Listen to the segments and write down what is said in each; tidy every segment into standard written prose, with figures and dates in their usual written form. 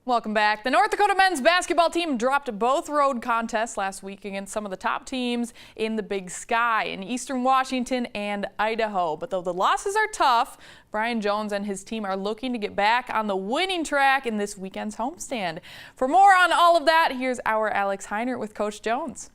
Welcome back. The North Dakota men's basketball team dropped both road contests last week against some of the top teams in the Big Sky in Eastern Washington and Idaho. But though the losses are tough, Brian Jones and his team are looking to get back on the winning track in this weekend's homestand. For more on all of that, here's our Alex Heinert with Coach Jones.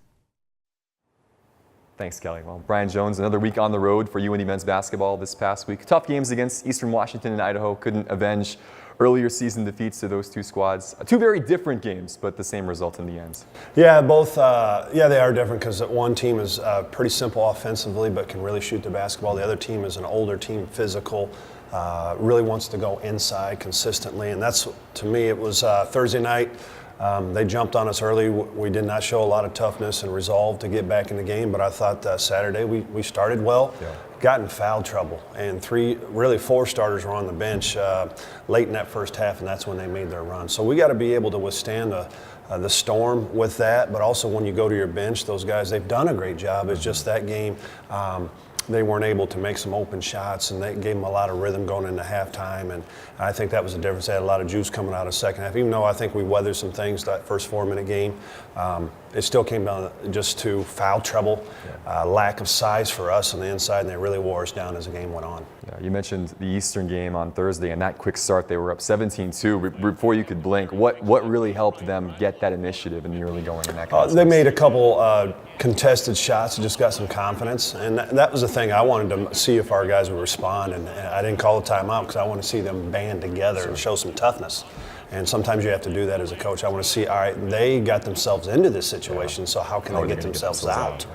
Thanks, Kelly. Well, Brian Jones, another week on the road for UND men's basketball this past week. Tough games against Eastern Washington and Idaho. Couldn't avenge earlier season defeats to those two squads. Two very different games, but the same result in the end. Yeah, both. They are different because one team is pretty simple offensively, but can really shoot the basketball. The other team is an older team, physical, really wants to go inside consistently. And that's, to me, it was Thursday night. They jumped on us early. We did not show a lot of toughness and resolve to get back in the game, but I thought Saturday we started well. Yeah. Got in foul trouble, and four starters were on the bench late in that first half, and that's when they made their run. So we got to be able to withstand the storm with that, but also when you go to your bench, those guys, they've done a great job. It's just that game, they weren't able to make some open shots, and they gave them a lot of rhythm going into halftime, and I think that was the difference. They had a lot of juice coming out of second half. Even though I think we weathered some things that first 4-minute game, it still came down just to foul trouble, lack of size for us on the inside, and they really wore us down as the game went on. Yeah, you mentioned the Eastern game on Thursday, and that quick start, they were up 17-2 before you could blink. What really helped them get that initiative in the early going in that contest? They made a couple contested shots and just got some confidence, and that was the thing. I wanted to see if our guys would respond, and I didn't call the timeout because I want to see them band together and show some toughness. And sometimes you have to do that as a coach. I want to see, all right, they got themselves into this situation, so how can they get themselves out?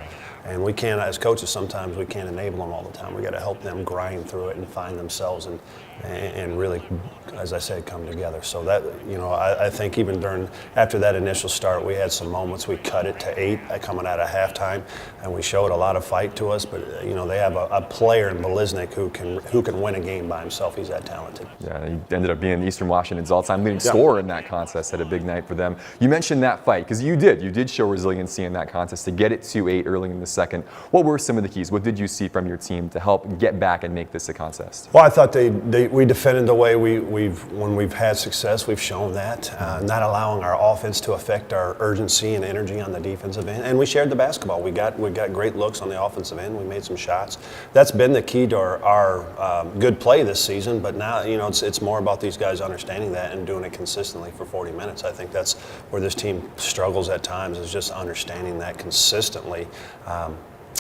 And we can't, as coaches, sometimes we can't enable them all the time. We got to help them grind through it and find themselves and really, as I said, come together. So that, I think even after that initial start, we had some moments. We cut it to 8 coming out of halftime, and we showed a lot of fight to us. But they have a player in Beliznik who can win a game by himself. He's that talented. Yeah, he ended up being Eastern Washington's all-time leading scorer in that contest. Had a big night for them. You mentioned that fight because you did show resiliency in that contest to get it to 8 early in the second. What were some of the keys? What did you see from your team to help get back and make this a contest? Well, I thought we defended the way when we've had success. We've shown that, not allowing our offense to affect our urgency and energy on the defensive end. And we shared the basketball. We got great looks on the offensive end. We made some shots. That's been the key to our good play this season. But now, it's more about these guys understanding that and doing it consistently for 40 minutes. I think that's where this team struggles at times, is just understanding that consistently.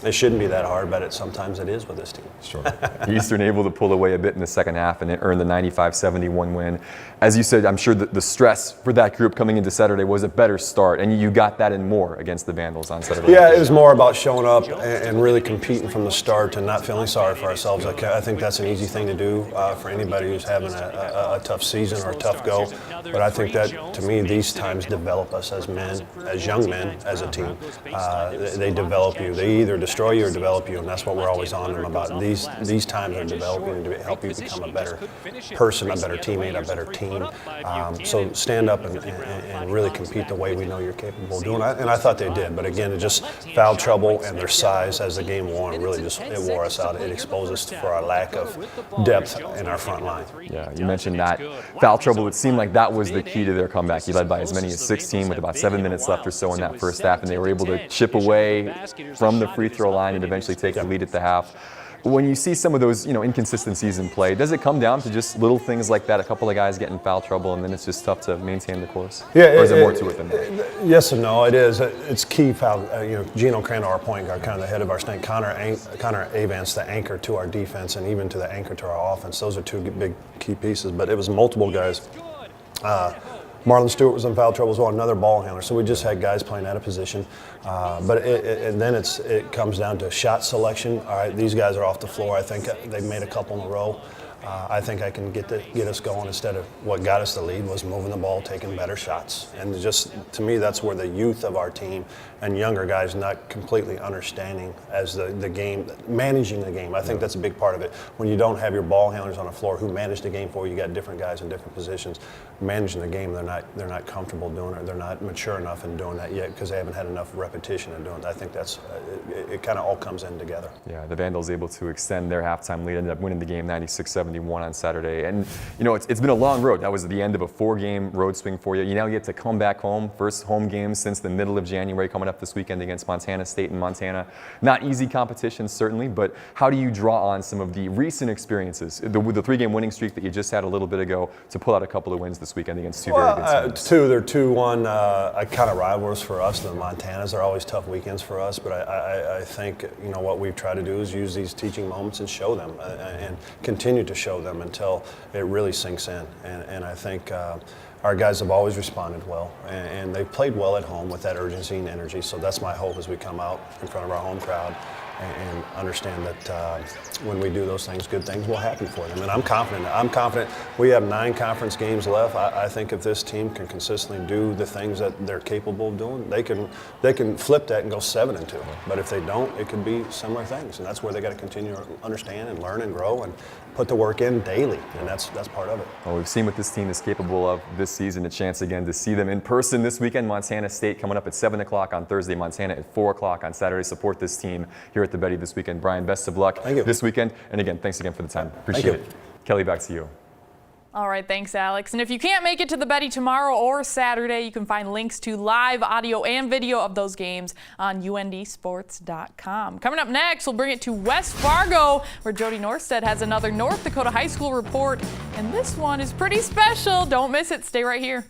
It shouldn't be that hard, but sometimes it is with this team. Sure. Eastern able to pull away a bit in the second half and earn the 95-71 win. As you said, I'm sure the stress for that group coming into Saturday was a better start, and you got that and more against the Vandals on Saturday. Yeah, it was more about showing up and really competing from the start and not feeling sorry for ourselves. I think that's an easy thing to do for anybody who's having a tough season or a tough go. But I think that, to me, these times develop us as men, as young men, as a team. They develop you. They either destroy you or develop you, and that's what we're always on them about. These times are developing to help you become a better person, a better teammate, a better team. So stand up and really compete the way we know you're capable of doing. And I thought they did, but again, it just foul trouble and their size as the game wore on really it wore us out. It exposed us for our lack of depth in our front line. Yeah, you mentioned that foul trouble. It seemed like that was the key to their comeback. He led by as many as 16 with about 7 minutes left or so in that first half, and they were able to chip away from the free throw line and eventually take the lead at the half. When you see some of those, inconsistencies in play, does it come down to just little things like that? A couple of guys get in foul trouble, and then it's just tough to maintain the course. Yeah, or is there more to it than that? Yes and no. It is. It's key foul. Gino Crandall, our point guard, kind of the head of our snake. Connor Avance, the anchor to our defense, and even to the anchor to our offense. Those are two big key pieces. But it was multiple guys. Marlon Stewart was in foul trouble as well, another ball handler. So we just had guys playing out of position. But then it comes down to shot selection. All right, these guys are off the floor. I think they've made a couple in a row. I think I can get us going instead of what got us the lead was moving the ball, taking better shots. And just, to me, that's where the youth of our team and younger guys not completely understanding as the game, managing the game. I think that's a big part of it. When you don't have your ball handlers on the floor who manage the game for you, got different guys in different positions. Managing the game, they're not comfortable doing it. They're not mature enough in doing that yet because they haven't had enough repetition in doing it. I think that's it kind of all comes in together. Yeah, the Vandals able to extend their halftime lead, ended up winning the game 96-71. 71 on Saturday. And, you know, it's been a long road. That was the end of a 4-game road swing for you. You now get to come back home. First home game since the middle of January, coming up this weekend against Montana State and Montana. Not easy competition, certainly, but how do you draw on some of the recent experiences, with the 3-game winning streak that you just had a little bit ago, to pull out a couple of wins this weekend against two very good teams? They're 2-1 kind of rivals for us. The Montanas are always tough weekends for us, but I think, you know, what we've tried to do is use these teaching moments and show them and continue to show them until it really sinks in. And I think our guys have always responded well, and they've played well at home with that urgency and energy. So that's my hope as we come out in front of our home crowd and understand that when we do those things, good things will happen for them. And I'm confident. We have 9 conference games left. I think if this team can consistently do the things that they're capable of doing, they can flip that and go 7-2. But if they don't, it could be similar things. And that's where they got to continue to understand and learn and grow and put the work in daily. And that's part of it. Well, we've seen what this team is capable of this season. A chance again to see them in person this weekend. Montana State coming up at 7 o'clock on Thursday. Montana at 4 o'clock on Saturday. Support this team here at the Betty this weekend. Brian, best of luck this weekend. And again, thanks again for the time. Appreciate it. Kelly, back to you. All right, thanks, Alex. And if you can't make it to the Betty tomorrow or Saturday, you can find links to live audio and video of those games on UNDsports.com. Coming up next, we'll bring it to West Fargo, where Jody Norstead has another North Dakota high school report. And this one is pretty special. Don't miss it. Stay right here.